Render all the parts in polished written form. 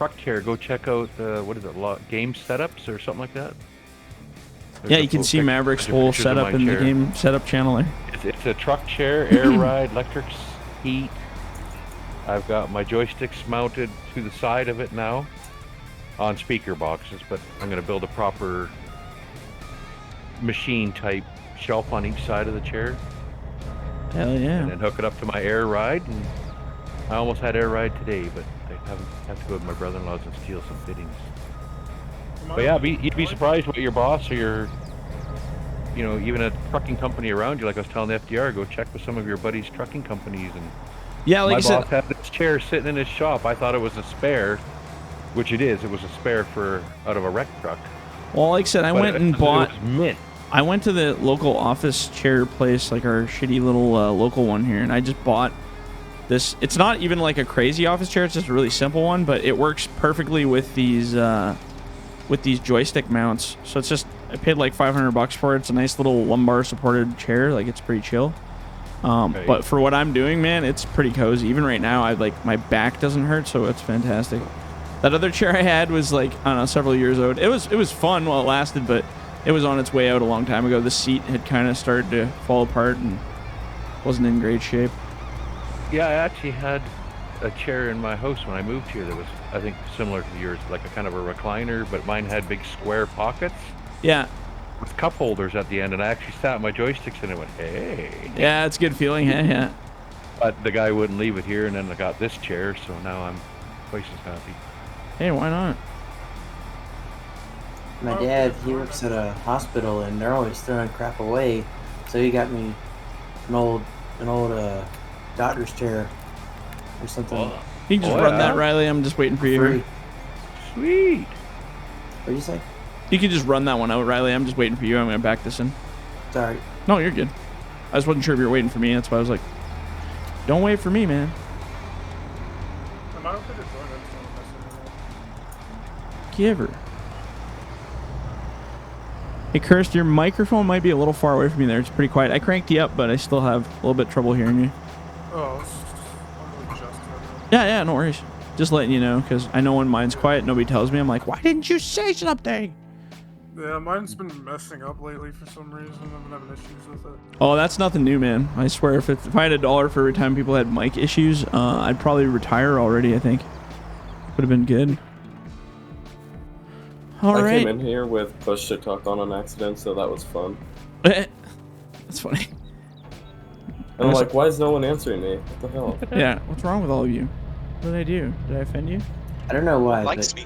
truck chair, go check out what is it, game setups or something like that. Yeah, you can see Maverick's whole setup in the game setup channel there. It's a truck chair, air ride, electric heat. I've got my joysticks mounted to the side of it now on speaker boxes, but I'm going to build a proper machine type shelf on each side of the chair. Hell yeah. And then hook it up to my air ride. And I almost had air ride today, but I have to go to my brother-in-law's and steal some fittings. But yeah, you'd be surprised what your boss or your, even a trucking company around you, like I was telling the FDR, go check with some of your buddies' trucking companies. And yeah, like my I said, boss had this chair sitting in his shop. I thought it was a spare, which it is. It was a spare out of a wreck truck. Well, like I said, I went and bought. It was mint. I went to the local office chair place, like our shitty little local one here, and I just bought this. It's not even like a crazy office chair. It's just a really simple one, but it works perfectly with these joystick mounts. So it's just, I paid like $500 for it. It's a nice little lumbar supported chair. Like, it's pretty chill. Okay. But for what I'm doing, man, it's pretty cozy. Even right now, my back doesn't hurt, so it's fantastic. That other chair I had was like, I don't know, several years old. It was fun while it lasted, but it was on its way out a long time ago. The seat had kind of started to fall apart and wasn't in great shape. Yeah, I actually had a chair in my house when I moved here that was, I think, similar to yours, like a kind of a recliner, but mine had big square pockets. Yeah. With cup holders at the end, and I actually sat my joysticks in it and went, hey. Yeah, it's a good feeling. Yeah. But the guy wouldn't leave it here, and then I got this chair, so now I'm twice as happy. Hey, why not? My dad, he works at a hospital, and they're always throwing crap away. So he got me an old doctor's chair or something. You can just run that, Riley. I'm just waiting for you. Free. Sweet. What do you say? You can just run that one out, Riley. I'm just waiting for you. I'm going to back this in. Sorry. No, you're good. I just wasn't sure if you were waiting for me. That's why I was like, don't wait for me, man. Giver. Hey, Kirst, your microphone might be a little far away from you there. It's pretty quiet. I cranked you up, but I still have a little bit of trouble hearing you. Oh, Yeah, no worries. Just letting you know, because I know when mine's quiet, nobody tells me. I'm like, why didn't you say something? yeah, mine's been messing up lately for some reason. I've been having issues with it. Oh, that's nothing new, man. I swear, if I had $1 for every time people had mic issues, I'd probably retire already, I think. Would have been good. All right. I came in here with push to talk on accident, so that was fun. That's funny. And I'm like, why is no one answering me? What the hell? Yeah, what's wrong with all of you? What did I do? Did I offend you? I don't know why. Likes me.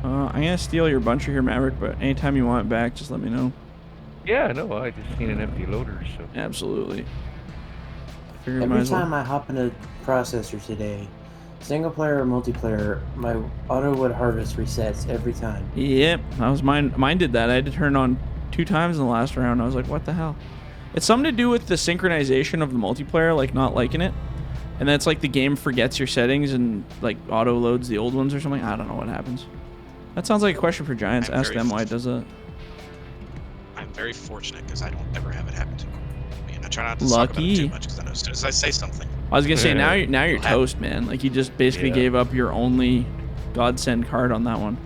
I'm gonna steal your buncher here, Maverick, but anytime you want it back, just let me know. Yeah, no, I just need an empty loader, so. Absolutely. Figure Every time I hop in a processor today, single player or multiplayer, my auto wood harvest resets every time. Yep, that was mine. Mine did that. I had to turn it on 2 times in the last round. I was like, what the hell? It's something to do with the synchronization of the multiplayer, like not liking it. And that's like the game forgets your settings and like auto loads the old ones or something. I don't know what happens. That sounds like a question for Giants. Ask them why it does that. I'm very fortunate because I don't ever have it happen to me. I mean, I try not to Lucky. talk about it too much because I know as soon as I say something. I was gonna say now you're toast, man. Like you just basically gave up your only godsend card on that one.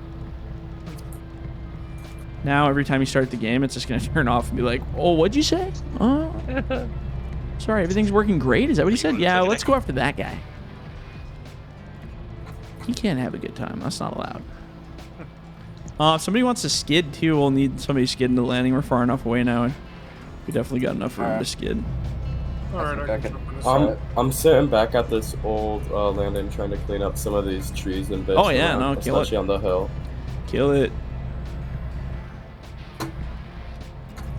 Now every time you start the game, it's just gonna turn off and be like, "Oh, what'd you say? Oh, sorry, everything's working great. Is that what you said? Yeah, let's go after that guy. He can't have a good time. That's not allowed." If somebody wants to skid too, we'll need somebody skidding to the landing. We're far enough away now. We definitely got enough room to skid. I'm sitting back at this old landing trying to clean up some of these trees and bits. Oh yeah, no, kill it. Especially on the hill. Kill it.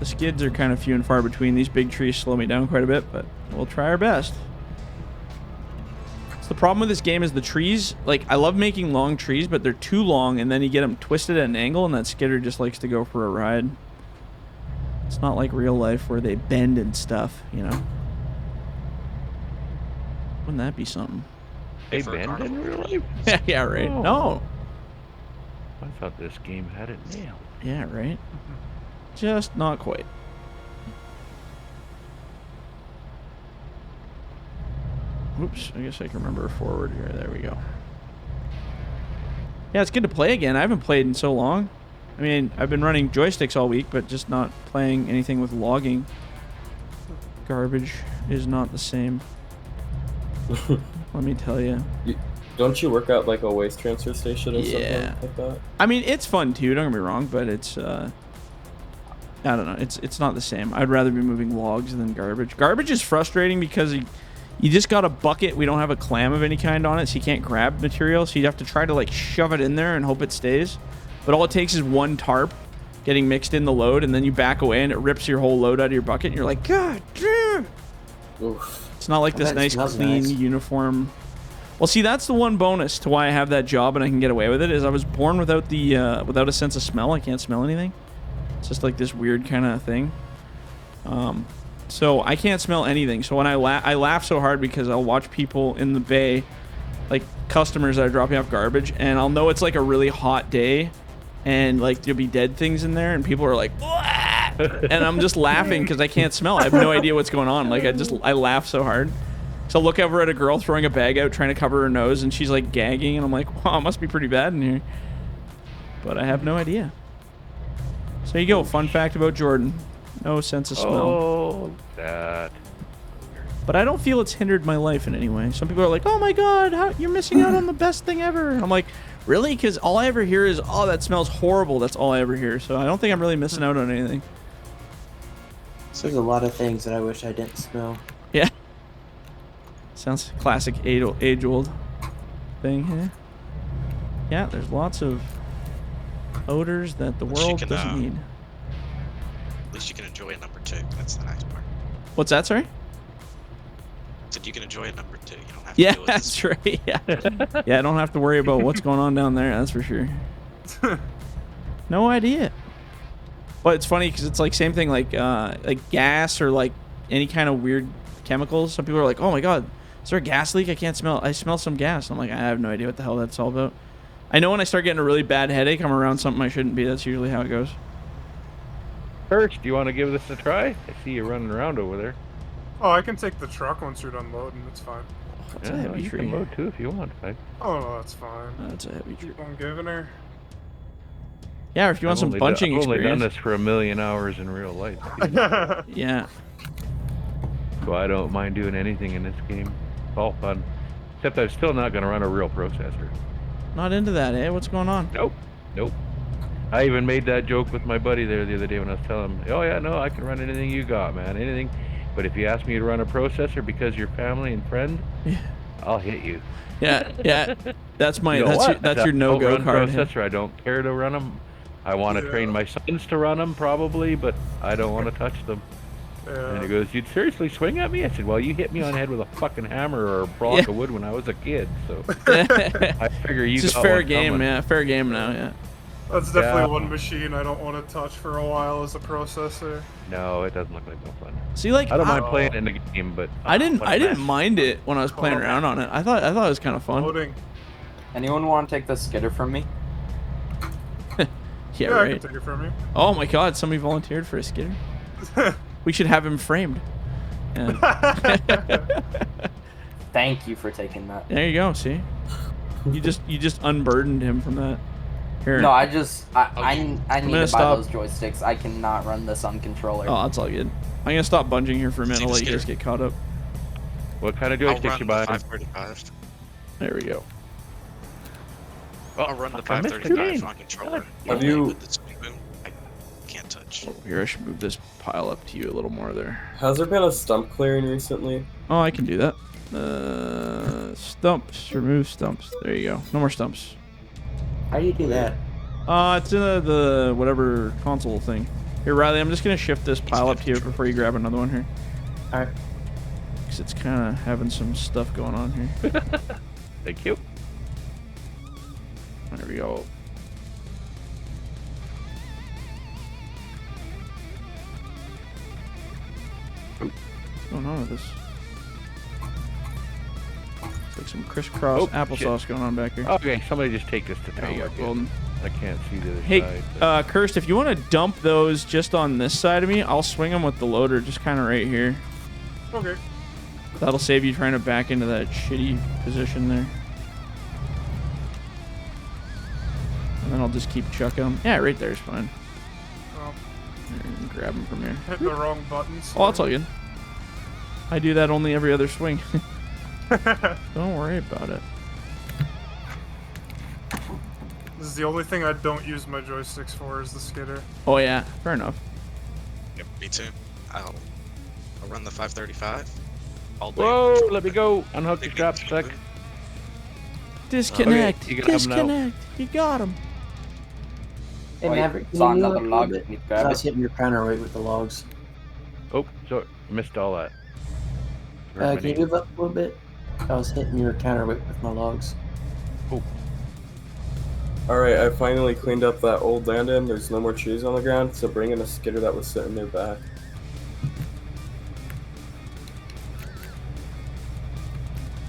The skids are kind of few and far between. These big trees slow me down quite a bit, but we'll try our best. So the problem with this game is the trees, like, I love making long trees, but they're too long, and then you get them twisted at an angle, and that skidder just likes to go for a ride. It's not like real life where they bend and stuff, you know? Wouldn't that be something? They bend in real life? Yeah, right. Oh. No. I thought this game had it nailed. Yeah, right? Just not quite. Oops, I guess I can remember forward here. There we go. Yeah, it's good to play again. I haven't played in so long. I mean, I've been running joysticks all week, but just not playing anything with logging. Garbage is not the same. Let me tell you. Don't you work at like a waste transfer station or something like that? I mean, it's fun too, don't get me wrong, but it's I don't know, it's not the same. I'd rather be moving logs than garbage. Garbage is frustrating because you just got a bucket. We don't have a clam of any kind on it, so you can't grab material, so you have to try to like shove it in there and hope it stays. But all it takes is one tarp getting mixed in the load, and then you back away and it rips your whole load out of your bucket, and you're like, God damn. Oof. It's not like this nice clean uniform. Well, see, that's the one bonus to why I have that job and I can get away with it, is I was born without the without a sense of smell. I can't smell anything. It's just like this weird kind of thing. So I can't smell anything. So when I laugh so hard because I'll watch people in the bay, like customers that are dropping off garbage, and I'll know it's like a really hot day, and like there'll be dead things in there, and people are like, and I'm just laughing because I can't smell. I have no idea what's going on. Like I laugh so hard. So I look over at a girl throwing a bag out, trying to cover her nose, and she's like gagging, and I'm like, wow, it must be pretty bad in here. But I have no idea. So there you go. Fun fact about Jordan. No sense of smell. Oh, that. But I don't feel it's hindered my life in any way. Some people are like, oh my God, you're missing out on the best thing ever. I'm like, really? Because all I ever hear is, oh, that smells horrible. That's all I ever hear. So I don't think I'm really missing out on anything. There's a lot of things that I wish I didn't smell. Yeah. Sounds classic age-old thing here. Yeah, there's lots of odors that the world doesn't need. At least you can enjoy a number 2. That's the nice part. What's that, sorry? So you can enjoy a number 2. You don't have to deal with that's this. right. Yeah. Yeah, I don't have to worry about what's going on down there. That's for sure. No idea. But it's funny because it's like same thing, like gas or like any kind of weird chemicals. Some people are like, oh my God, is there a gas leak? I smell some gas. I'm like, I have no idea what the hell that's all about. I know when I start getting a really bad headache, I'm around something I shouldn't be. That's usually how it goes. First, do you want to give this a try? I see you running around over there. Oh, I can take the truck once you're done loading. It's fine. That's a Yeah, heavy you tree. can load too if you want. Oh, no, that's fine. That's a heavy tree. Keep on giving her. Yeah, if you want some bunching I've only done experience. this for 1,000,000 hours in real life. Yeah. So I don't mind doing anything in this game. It's all fun. Except I'm still not going to run a real processor. Not into that, eh? What's going on? Nope. Nope. I even made that joke with my buddy there the other day when I was telling him, oh yeah, no, I can run anything you got, man. Anything. But if you ask me to run a processor because you're family and friend, I'll hit you. Yeah. That's my You know that's your no-go run card. processor. I don't care to run them. I want to train my sons to run them probably, but I don't want to touch them. And he goes, you'd seriously swing at me? I said, well, you hit me on the head with a fucking hammer or a block of wood when I was a kid, so I figure you It's just got fair one game, coming. yeah. Fair game now, yeah. That's definitely one machine I don't want to touch for a while as a processor. No, it doesn't look like no fun. See, like I don't mind playing in the game, but I didn't mind it when I was playing around on it. I thought it was kind of fun. Loading. Anyone want to take the skidder from me? Yeah, I right. can take it from you. Oh my God, somebody volunteered for a skidder. We should have him framed. Yeah. Thank you for taking that. There you go. See, you just unburdened him from that. Here. No, I need to buy stop. those joysticks. I cannot run this on controller. Oh, that's all good. I'm gonna stop bunging here for a minute. I'll let you guys get caught up. What kind of I'll joysticks run you the buying? 535. There we go. I'll run the I missed your 535 name. on controller. Have you- With the swing boom, I can't touch. Here, I should move this pile up to you a little more there. Has there been a stump clearing recently? Oh, I can do that. Stumps. Remove stumps. There you go. No more stumps. How do you do that? It's in the whatever console thing. Here, Riley, I'm just gonna shift this pile up to you before you grab another one here. Alright. Because it's kind of having some stuff going on here. Thank you. There we go. What's going on with this? It's like some crisscross applesauce going on back here. Okay, somebody just take this to There town. you go, We're good. Golden. I can't see the other Hey, side. but- Kirst, if you want to dump those just on this side of me, I'll swing them with the loader just kind of right here. Okay. That'll save you trying to back into that shitty position there. And then I'll just keep chucking them. Yeah, right there's fine. Oh, Here, grab them from here. hit the wrong buttons. Oh, that's all good. I do that only every other swing. Don't worry about it. This is the only thing I don't use my joysticks for is the skidder. Oh yeah, fair enough. Yep, me too. I'll run the 535 all day. Whoa, let me go. Unhook the Big strap beans, sec. big Disconnect. you got 'em now. Disconnect. You got him. Hey, Wait, Maverick, can saw you move another up a little log. bit? Can you I grab was it? hitting your counterweight with the logs. Oh, so missed all that. Can you move up a little bit? I was hitting your counterweight with my logs. Alright, I finally cleaned up that old land-in. There's no more trees on the ground, so bring in a skidder that was sitting there back.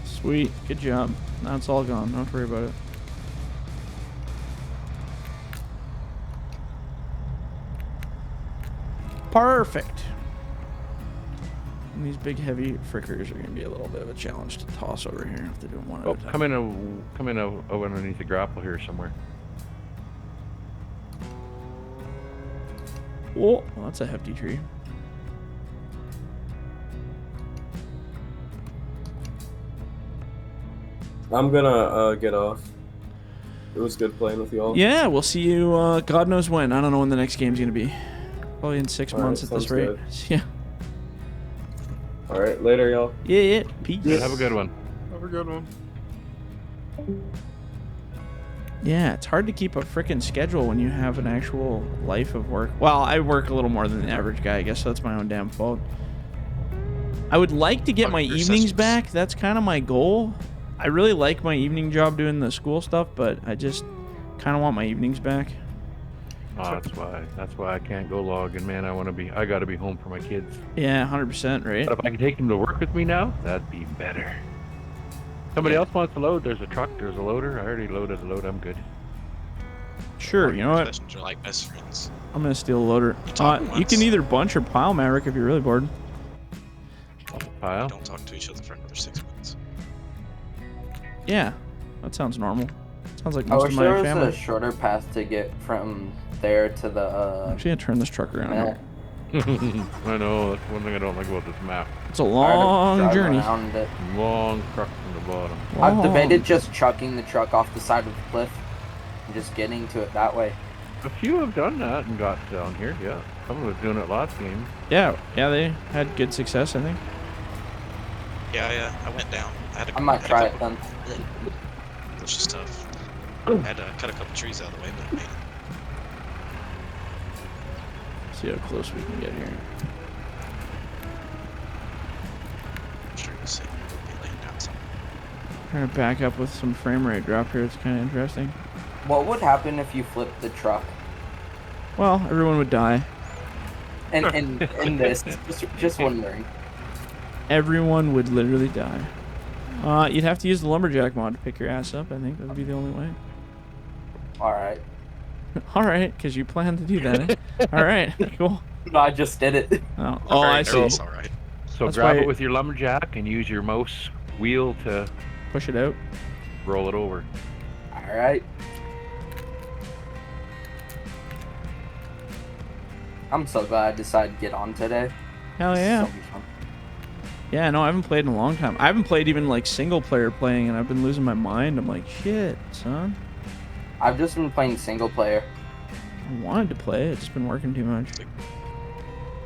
Sweet. Good job. Now it's all gone. Don't have to worry about it. Perfect. And these big heavy frickers are going to be a little bit of a challenge to toss over here if they're doing one at Oh, a time. come in underneath the grapple here somewhere. Oh, well, that's a hefty tree. I'm gonna get off. It was good playing with y'all. Yeah, we'll see you God knows when. I don't know when the next game's going to be. Probably in 6 All right, months at this sounds rate. good. Yeah. Alright, later y'all. Yeah. Peace. Yeah, have a good one. Have a good one. Yeah, it's hard to keep a freaking schedule when you have an actual life of work. Well, I work a little more than the average guy, I guess, so that's my own damn fault. I would like to get my Your evenings sessions. back. That's kind of my goal. I really like my evening job doing the school stuff, but I just kind of want my evenings back. Oh, that's why I can't go logging, man. I gotta be home for my kids. Yeah, 100%, right? But if I can take them to work with me now, that'd be better. Somebody else wants to load. There's a truck. There's a loader. I already loaded the load. I'm good. Sure, you know what? Sessions are like best friends. I'm going to steal a loader. talk You once. can either bunch or pile, Maverick, if you're really bored. Pile. Don't talk to each other for another 6 months. Yeah, that sounds normal. Sounds like I most wish of there my was family. a shorter path to get from there to the Actually, I'm gonna turn this truck around. map. I know. That's one thing I don't like about this map. It's a Tired of long driving journey. around it. Long truck from the bottom. I've Long. debated just chucking the truck off the side of the cliff and just getting to it that way. A few have done that and got down here. Yeah, someone was doing it last game. Yeah, they had good success, I think. Yeah, I went down. I might try it then. Push stuff. I had to cut a couple trees out of the way, but I made it. See how close we can get here. I'm sure you'll see. We'll be laying down somewhere. Trying to back up with some frame rate drop here. It's kind of interesting. What would happen if you flipped the truck? Well, everyone would die. And in this, just wondering. Everyone would literally die. You'd have to use the lumberjack mod to pick your ass up. I think that would be the only way. All right. All right, because you plan to do that. Eh? All right, cool. No, I just did it. Oh, Very I see. nervous, all right. So That's grab why- it with your lumberjack and use your mouse wheel to Push it out. roll it over. All right. I'm so glad I decided to get on today. Hell yeah. This will be fun. Yeah, no, I haven't played in a long time. I haven't played even like single player playing, and I've been losing my mind. I'm like, shit, son. I've just been playing single player. I wanted to play. It's just been working too much.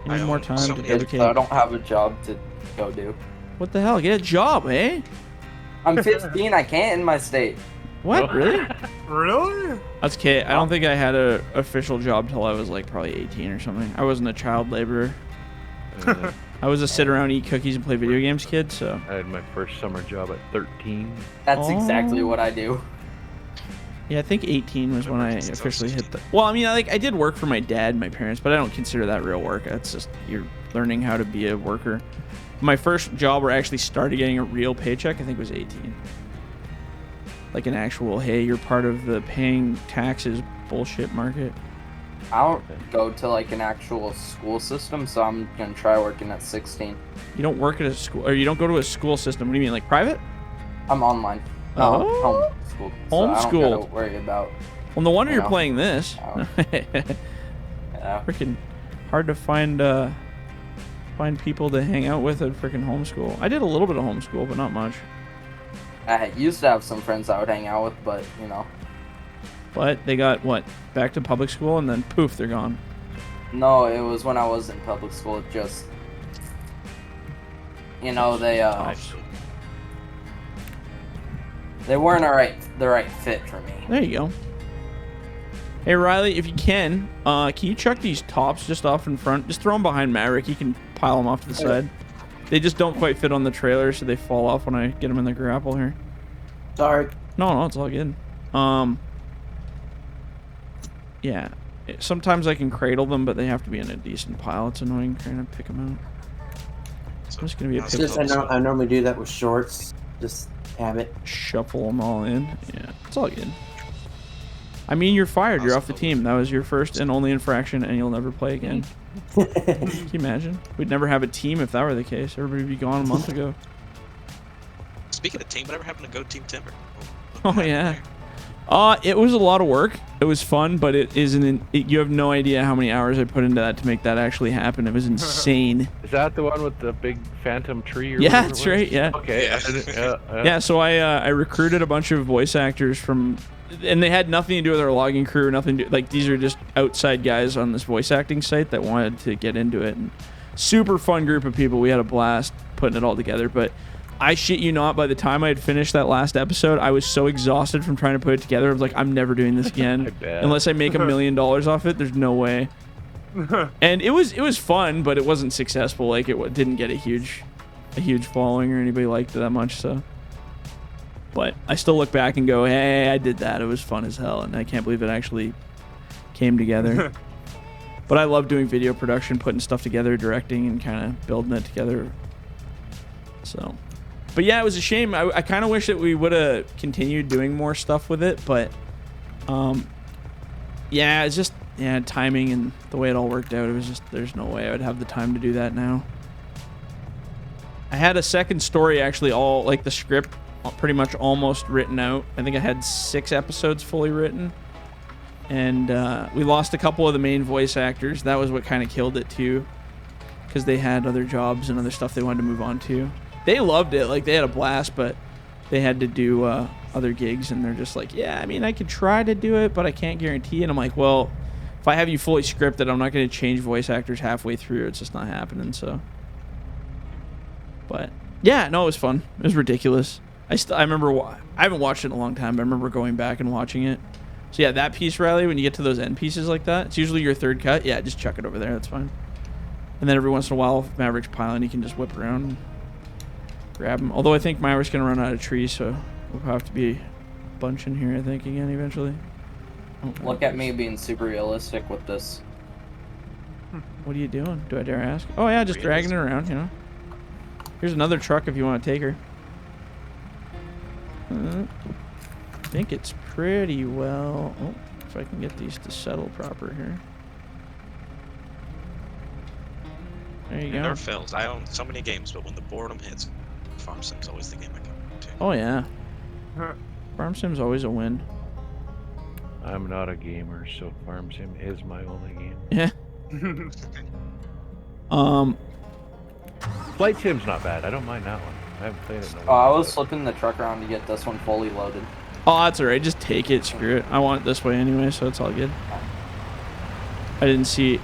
I need I more own time so to many- dedicate. So I don't have a job to go do. What the hell? Get a job, eh? I'm 15. I can't in my state. What? Really? Really? That's okay. I don't think I had a official job till I was like probably 18 or something. I wasn't a child laborer. I was a sit around, eat cookies, and play video games kid. So I had my first summer job at 13. That's exactly Oh. what I do. yeah, I think 18 was when I officially hit the. Well, I mean, I did work for my dad and my parents, but I don't consider that real work. That's just you're learning how to be a worker. My first job where I actually started getting a real paycheck, I think, was 18. Like an actual, hey, you're part of the paying taxes bullshit market. I don't go to like an actual school system, so I'm gonna try working at 16. You don't work at a school, or you don't go to a school system. What do you mean, like private? I'm online. Oh. Homeschooled. So I don't Homeschooled. gotta worry about. Well, no wonder You you're know. playing this. Yeah. Freaking hard to find people to hang out with at freaking homeschool. I did a little bit of homeschool, but not much. I used to have some friends I would hang out with, but you know. But they got what? Back to public school, and then poof, they're gone. No, it was when I was in public school. Just, you know, they weren't the right fit for me. There you go. Hey Riley, if you can you chuck these tops just off in front? Just throw them behind Maverick. He can pile them off to the side. They just don't quite fit on the trailer, so they fall off when I get them in the grapple here. Sorry. No, it's all good. Yeah. Sometimes I can cradle them, but they have to be in a decent pile. It's annoying trying to pick them out. So, There's gonna be a how's pick- it Just I normally do that with shorts. Just have it. Shuffle them all in. Yeah, it's all good. I mean, you're fired. You're off the team. That was your first and only infraction, and you'll never play again. Can you imagine? We'd never have a team if that were the case. Everybody would be gone a month ago. Speaking of team, whatever happened to Go Team Timber? Oh yeah. It was a lot of work. It was fun, but it isn't. You have no idea how many hours I put into that to make that actually happen. It was insane. Is that the one with the big phantom tree? Or Yeah, whatever that's it was? right. Yeah. Okay. Yeah. Yeah. So I recruited a bunch of voice actors from, and they had nothing to do with our logging crew. Nothing to do, like these are just outside guys on this voice acting site that wanted to get into it. And super fun group of people. We had a blast putting it all together. But I shit you not, by the time I had finished that last episode, I was so exhausted from trying to put it together. I was like, I'm never doing this again. Unless I make $1 million off it, there's no way. And it was fun, but it wasn't successful. Like it didn't get a huge following or anybody liked it that much. So, but I still look back and go, hey, I did that. It was fun as hell, and I can't believe it actually came together. But I love doing video production, putting stuff together, directing, and kind of building it together. So, but yeah, it was a shame. I kind of wish that we would have continued doing more stuff with it, but yeah, it's just timing and the way it all worked out. It was just there's no way I would have the time to do that now. I had a second story actually, all like the script pretty much almost written out. I think I had 6 episodes fully written, and we lost a couple of the main voice actors. That was what kind of killed it too, because they had other jobs and other stuff they wanted to move on to. They loved it, like they had a blast, but they had to do other gigs, and they're just like, yeah, I mean, I could try to do it, but I can't guarantee. And I'm like, well, if I have you fully scripted, I'm not going to change voice actors halfway through. It's just not happening. So, but yeah, no, it was fun. It was ridiculous. I remember, I haven't watched it in a long time, but I remember going back and watching it. So yeah, that piece, Riley, when you get to those end pieces like that, it's usually your third cut. Yeah, just chuck it over there. That's fine. And then every once in a while, if Maverick's piling, you can just whip around and grab him. Although I think Maverick's going to run out of trees, so we'll have to be a bunch in here, I think, again, eventually. Oh, Look at me being super realistic with this. What are you doing? Do I dare ask? Oh, yeah, just dragging it around, you know. Here's another truck if you want to take her. I think it's pretty well... Oh, if I can get these to settle proper here. There you It go. never fails. I own so many games, but when the boredom hits, Farm Sim's always the game I go to. Oh, yeah. Farm Sim's always a win. I'm not a gamer, so Farm Sim is my only game. Yeah. Flight Sim's not bad. I don't mind that one. I haven't played it in a Oh, I while. was flipping the truck around to get this one fully loaded. Oh, that's alright. Just take it. Screw it. I want it this way anyway, so it's all good. I didn't see...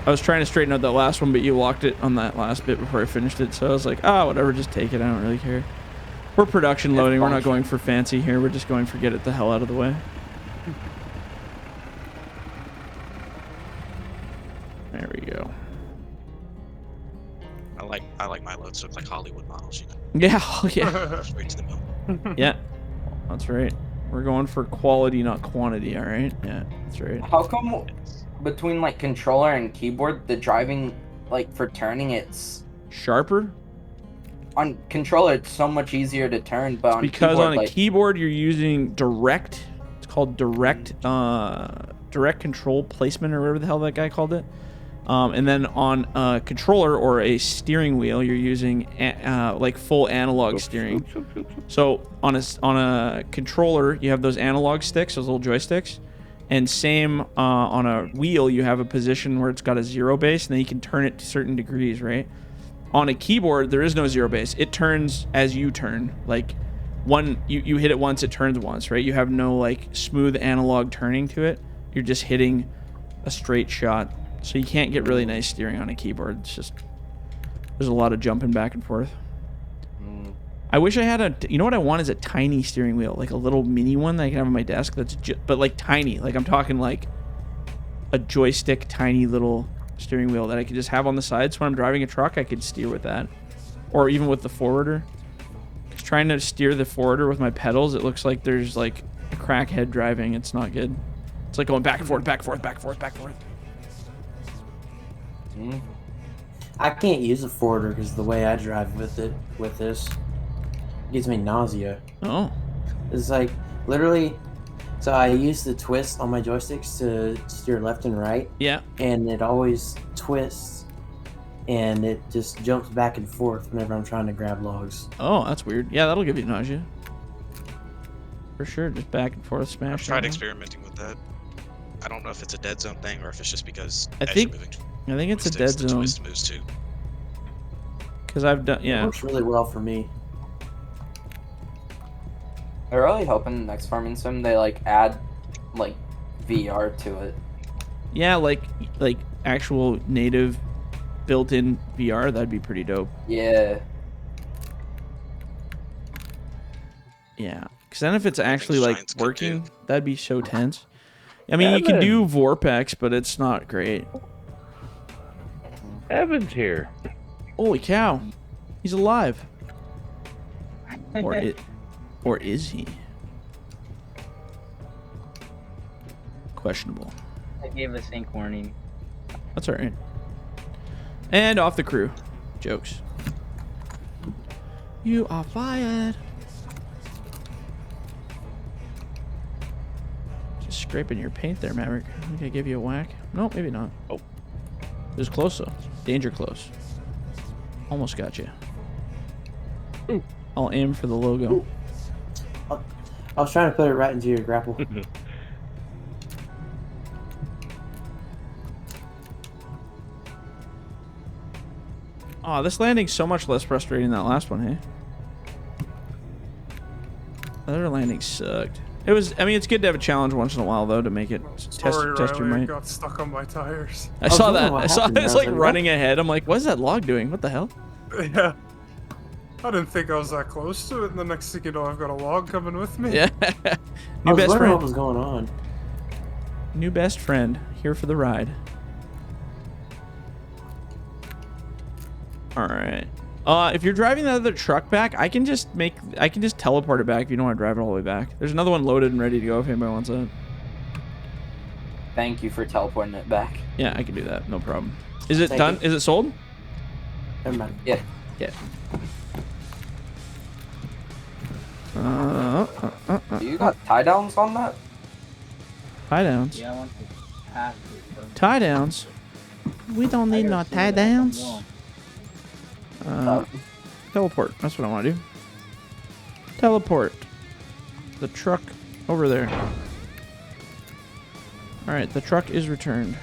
I was trying to straighten out that last one, but you locked it on that last bit before I finished it, so I was like, oh, whatever, just take it. I don't really care. We're production loading. We're not going for fancy here. We're just going for get it the hell out of the way. There we go. I like my loads look like Hollywood models, you know. Yeah, oh, yeah. Straight to the middle. Yeah, that's right. We're going for quality, not quantity, all right? Yeah, that's right. How come between like controller and keyboard, the driving, like for turning, it's Sharper? on controller it's so much easier to turn, but on Because keyboard, on a like, keyboard, you're using direct. It's called direct direct control placement or whatever the hell that guy called it. And then on a controller or a steering wheel, you're using like full analog steering. So on a controller, you have those analog sticks, those little joysticks, and same on a wheel, you have a position where it's got a 0 base, and then you can turn it to certain degrees, right? On a keyboard, there is no 0 base. It turns as you turn. Like you hit it once, it turns once, right? You have no like smooth analog turning to it. You're just hitting a straight shot. So you can't get really nice steering on a keyboard. It's just, there's a lot of jumping back and forth. I wish I had you know what I want is a tiny steering wheel, like a little mini one that I can have on my desk that's but like tiny. Like I'm talking like a joystick tiny little steering wheel that I could just have on the side. So when I'm driving a truck, I could steer with that. Or even with the forwarder. Just trying to steer the forwarder with my pedals, it looks like there's like a crackhead driving. It's not good. It's like going back and forth, back and forth, back and forth, back and forth. I can't use the forwarder because the way I drive with this gives me nausea. Oh. It's like literally. So I use the twist on my joysticks to steer left and right. Yeah. And it always twists, and it just jumps back and forth whenever I'm trying to grab logs. Oh, that's weird. Yeah, that'll give you nausea. For sure, just back and forth smash. I've tried experimenting with that. I don't know if it's a dead zone thing or if it's just because I think it's a dead zone. The twist moves too. Because I've done, yeah. It works really well for me. I really hope in the next farming sim they like add like VR to it. Yeah, like actual native built-in VR. That'd be pretty dope. Yeah. Yeah, because then if it's actually like Shines could working, do. that'd be so tense. I mean, you can do Vorpex, but it's not great. Evan's here. Holy cow, he's alive. Or is he? Questionable. I gave a sync warning. That's all right. And off the crew. Jokes. You are fired. Just scraping your paint there, Maverick. I think I give you a whack. No, maybe not. Oh. It was close, though. Danger close. Almost got you. Ooh. I'll aim for the logo. Ooh. I was trying to put it right into your grapple. Oh, this landing's so much less frustrating than that last one, hey? The other landing sucked. It was, I mean, it's good to have a challenge once in a while, though, to make it test your Riley, might. got stuck on my tires. I saw that. what I saw happened. it's I was like like, running ahead. I'm like, what's that log doing? What the hell? Yeah. I didn't think I was that close to it, and the next thing you know, I've got a log coming with me. Yeah. I New was best wondering friend. what was going on. New best friend. Here for the ride. Alright. If you're driving the other truck back, I can just teleport it back if you don't want to drive it all the way back. There's another one loaded and ready to go if anybody wants it. Thank you for teleporting it back. Yeah, I can do that. No problem. Is it Thank done? you. Is it sold? Never mind. Yeah. Yeah. Do you got tie downs on that? Tie downs. Yeah, I want to pass it. But Tie downs. We don't need no tie downs. Teleport. That's what I want to do. Teleport. The truck over there. Alright, the truck is returned.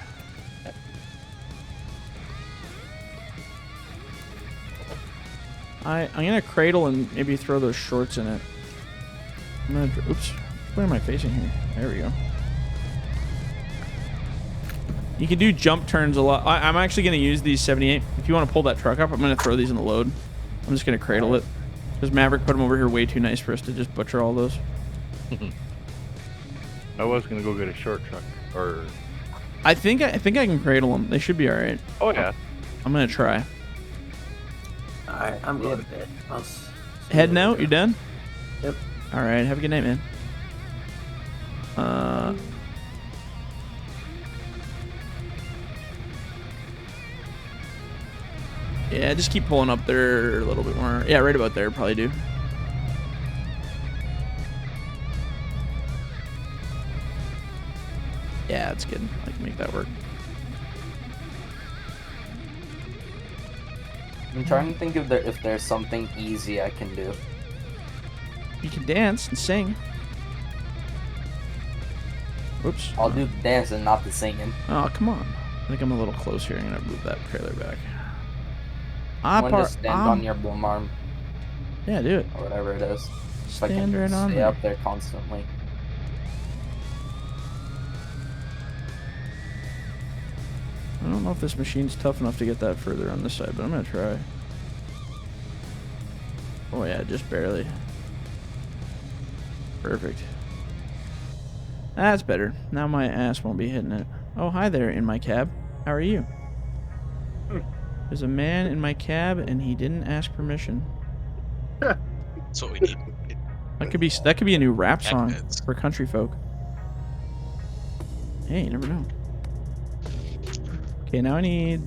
I'm gonna cradle and maybe throw those shorts in it. I'm gonna, oops, where am I facing here? There we go. You can do jump turns a lot. I'm actually gonna use these 78. If you want to pull that truck up, I'm gonna throw these in the load. I'm just gonna cradle it. Because Maverick put them over here way too nice for us to just butcher all those. I was gonna go get a short truck, or I think I can cradle them. They should be all right. oh yeah. I'm gonna try. Alright, I'm good. Heading out. You done? Yep. All right. Have a good night, man. Yeah, just keep pulling up there a little bit more. Yeah, right about there, probably do. Yeah, that's good. I can make that work. I'm trying to think if there's something easy I can do. You can dance and sing. Whoops. I'll do the dancing, not the singing. Oh, come on. I think I'm a little close here. I'm going to move that trailer back. I'm gonna just stand on your boom arm. Yeah, do it. Or whatever it is. So I Stand can right on stay there. up there constantly. I don't know if this machine's tough enough to get that further on this side, but I'm going to try. Oh, yeah, just barely. Perfect. That's better. Now my ass won't be hitting it. Oh, hi there in my cab. How are you? There's a man in my cab, and he didn't ask permission. That's what we need. That could be a new rap song Heads. for country folk. Hey, you never know. Okay, now I need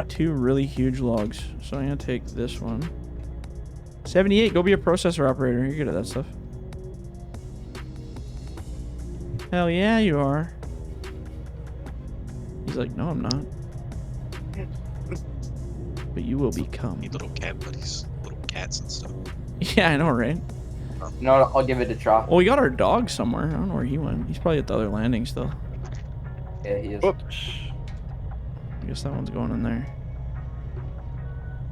two really huge logs. So I'm gonna take this one. 78, go be a processor operator. You're good at that stuff. Hell yeah, you are. He's like, no, I'm not. But you will become. Need little cat buddies, little cats and stuff. Yeah, I know, right? You know what? I'll give it a try. Well, we got our dog somewhere. I don't know where he went. He's probably at the other landing still. Yeah, he is. Whoops. I guess that one's going in there.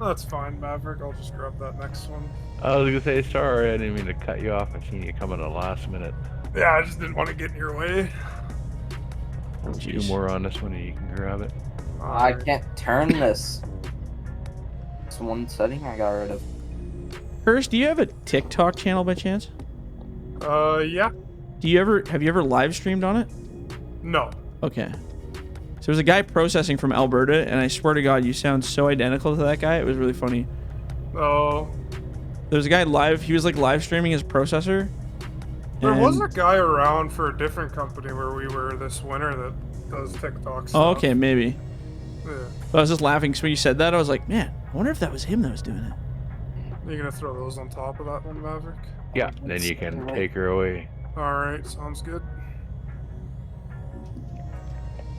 That's fine, Maverick. I'll just grab that next one. I was gonna say sorry. I didn't mean to cut you off. I seen you come at the last minute. Yeah, I just didn't want to get in your way. Oh, Two jeez. more on this one, and you can grab it. I can't turn this. It's one setting I got rid of. Hurst, do you have a TikTok channel by chance? Yeah. Have you ever live streamed on it? No. Okay. So there's a guy processing from Alberta, and I swear to God, you sound so identical to that guy. It was really funny. Oh. There's a guy he was like live streaming his processor. There was and- a guy around for a different company where we were this winter that does TikTok stuff. Oh, okay, maybe. Yeah. But I was just laughing because when you said that, I was like, man, I wonder if that was him that was doing it. You gonna throw those on top of that one, Maverick? Yeah, then you can take her away. Alright, sounds good.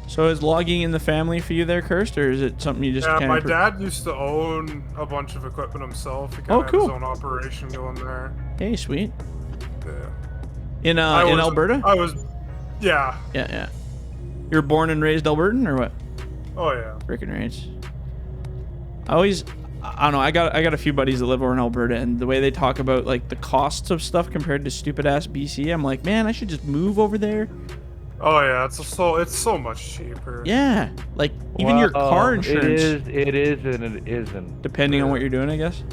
So is logging in the family for you there, Kirst, or is it something you just Yeah, kind my of... dad used to own a bunch of equipment himself. He Oh, kind of cool. had his own operation going there. Hey, sweet. Yeah. In I was- Alberta? Yeah. Yeah. You were born and raised Albertan, or what? Oh, yeah. Freaking raised. I don't know, I got a few buddies that live over in Alberta, and the way they talk about like the costs of stuff compared to stupid ass BC, I'm like, man, I should just move over there. Oh, yeah. It's so much cheaper. Yeah, like even your car insurance. It is and it isn't. Depending on what you're doing, I guess.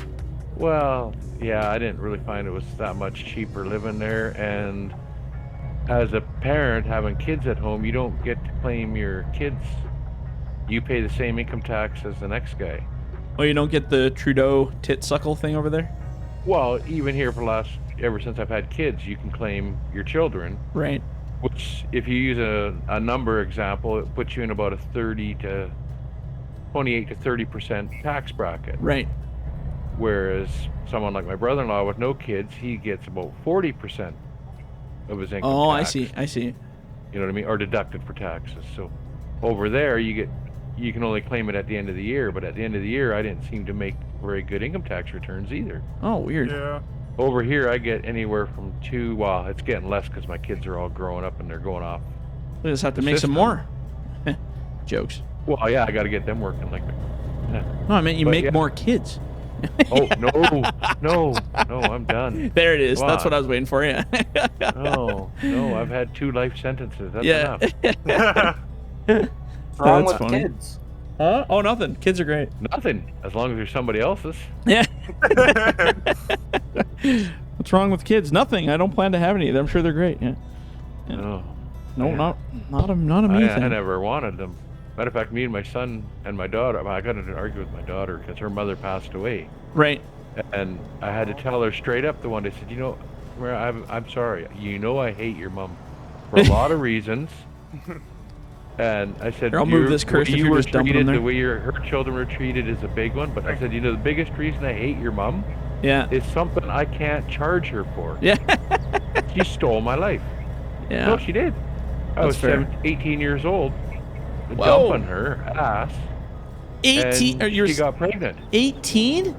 Well, yeah, I didn't really find it was that much cheaper living there, and as a parent having kids at home, you don't get to claim your kids. You pay the same income tax as the next guy. Oh, you don't get the Trudeau tit suckle thing over there? Well, even here ever since I've had kids, you can claim your children. Right. Which, if you use a number example, it puts you in about a 28 to 30% tax bracket. Right. Whereas someone like my brother-in-law with no kids, he gets about 40% of his income Oh, tax. I see. You know what I mean? Or deducted for taxes. So over there, you can only claim it at the end of the year. But at the end of the year, I didn't seem to make very good income tax returns either. Oh, weird. Yeah. Over here, I get anywhere from well, it's getting less because my kids are all growing up and they're going off. We just have to The make some system. more. Jokes. Well, yeah, I got to get them working like. No, I meant you But make yeah. more kids. Oh no, I'm done. There it is. Wow. That's what I was waiting for. Yeah. No, I've had 2 life sentences. That's Yeah. enough. What's wrong That's with funny. kids? Huh? Oh, nothing. Kids are great. Nothing, as long as there's somebody else's. Yeah. What's wrong with kids? Nothing. I don't plan to have any. I'm sure they're great. Yeah. No, No, Yeah. not a me I thing. never wanted them. Matter of fact, me and my son and my daughter, I got into an argument with my daughter because her mother passed away. Right. And I had to tell her straight up the one day, I said, you know, I'm sorry. You know I hate your mom for a lot of reasons. And I said, Here, I'll move this curse if you you're were just dumping treated them the there. way her children were treated is a big one. But I said, you know, the biggest reason I hate your mom Yeah. is something I can't charge her for. Yeah. She stole my life. Yeah. No, she did. I was fair. 18 years old, Whoa. dumping her ass. 18. And she got pregnant. 18?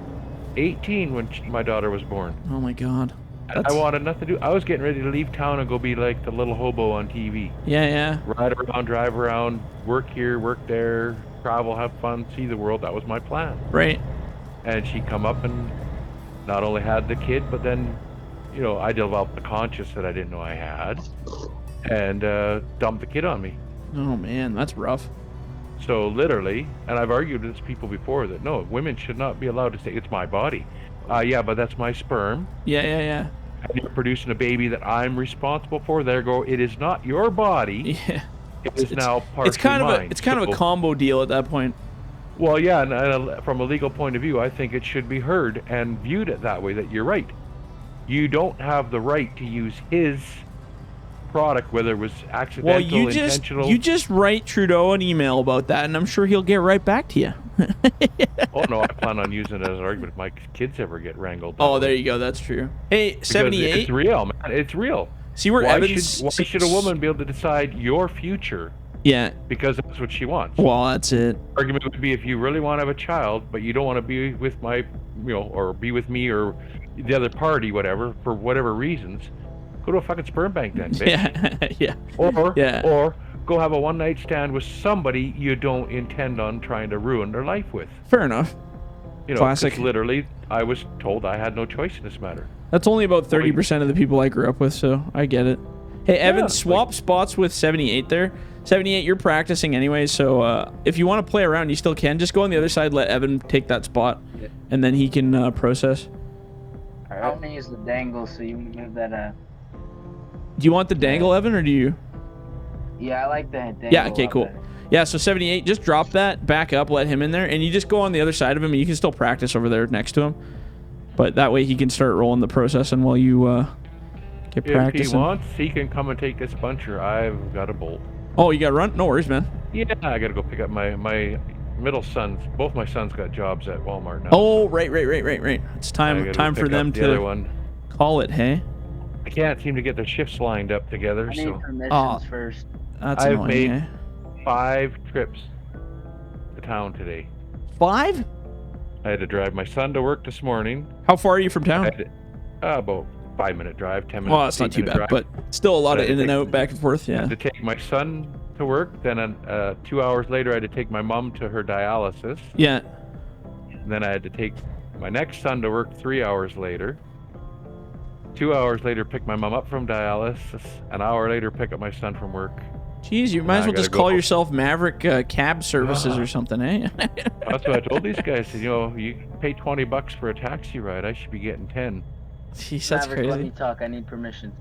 18 when my daughter was born. Oh my god. And I wanted nothing to do. I was getting ready to leave town and go be like the little hobo on TV. Yeah. Ride around, drive around, work here, work there, travel, have fun, see the world. That was my plan. Right. And she come up and not only had the kid, but then, you know, I developed the conscience that I didn't know I had, and dumped the kid on me. Oh man, that's rough. So literally, and I've argued with people before that no, women should not be allowed to say it's my body. Yeah, but that's my sperm. Yeah. And you're producing a baby that I'm responsible for. There go. It is not your body. Yeah. It is now partially It's kind mine. of a combo deal at that point. Well, yeah, and from a legal point of view, I think it should be heard and viewed it that way. That you're right. You don't have the right to use his product, whether it was accidental, intentional. You just write Trudeau an email about that, and I'm sure he'll get right back to you. Oh no, I plan on using it as an argument if my kids ever get wrangled. Oh, there you go. That's true. Hey, 78. It's real, man. It's real. See where Evans? Why should a woman be able to decide your future? Yeah. Because that's what she wants. Well, that's it. Argument would be if you really want to have a child, but you don't want to be with my, or be with me or the other party, whatever, for whatever reasons, go to a fucking sperm bank then, bitch. Yeah. Or go have a one-night stand with somebody you don't intend on trying to ruin their life with. Fair enough. Classic. Literally, I was told I had no choice in this matter. That's only about 30% of the people I grew up with, so I get it. Hey, Evan, swap spots with 78 there. 78, you're practicing anyway, so if you want to play around, you still can. Just go on the other side, let Evan take that spot, and then he can process. I want to use the dangle, so you move that. Do you want the dangle, Evan, or do you? Yeah, I like the dangle. Yeah, okay, cool. Yeah, so 78, just drop that, back up, let him in there, and you just go on the other side of him, and you can still practice over there next to him. But that way he can start rolling the processing while you get practicing. If he wants, he can come and take this buncher. I've got a bolt. Oh, you got to run? No worries, man. Yeah, I got to go pick up my middle sons. Both my sons got jobs at Walmart now. Oh, right. It's time for them to call it, hey? I can't seem to get their shifts lined up together. I need permissions first. That's I've annoying, made 5 trips to town today. 5? I had to drive my son to work this morning. How far are you from town? About 5-minute drive, 10 minutes. Well, that's not too bad, but still a lot of in and out, back and forth, yeah. I had to take my son to work, then 2 hours later I had to take my mom to her dialysis. Yeah. And then I had to take my next son to work 3 hours later. 2 hours later, pick my mom up from dialysis. An hour later, pick up my son from work. Jeez, you might as well just call yourself Maverick Cab Services or something, eh? That's what I told these guys. You pay $20 for a taxi ride. I should be getting 10. Jeez, that's Maverick, crazy. let me talk. I need permission.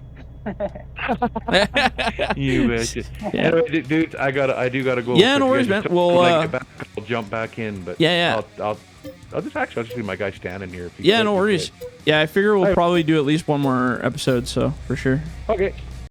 You bitch. Yeah. Anyway, dudes, I do gotta go. Yeah, no worries, man. I'll jump back in, but yeah. I'll just see my guy standing here. Yeah, no worries. Yeah, I figure we'll probably do at least one more episode, so for sure. Okay.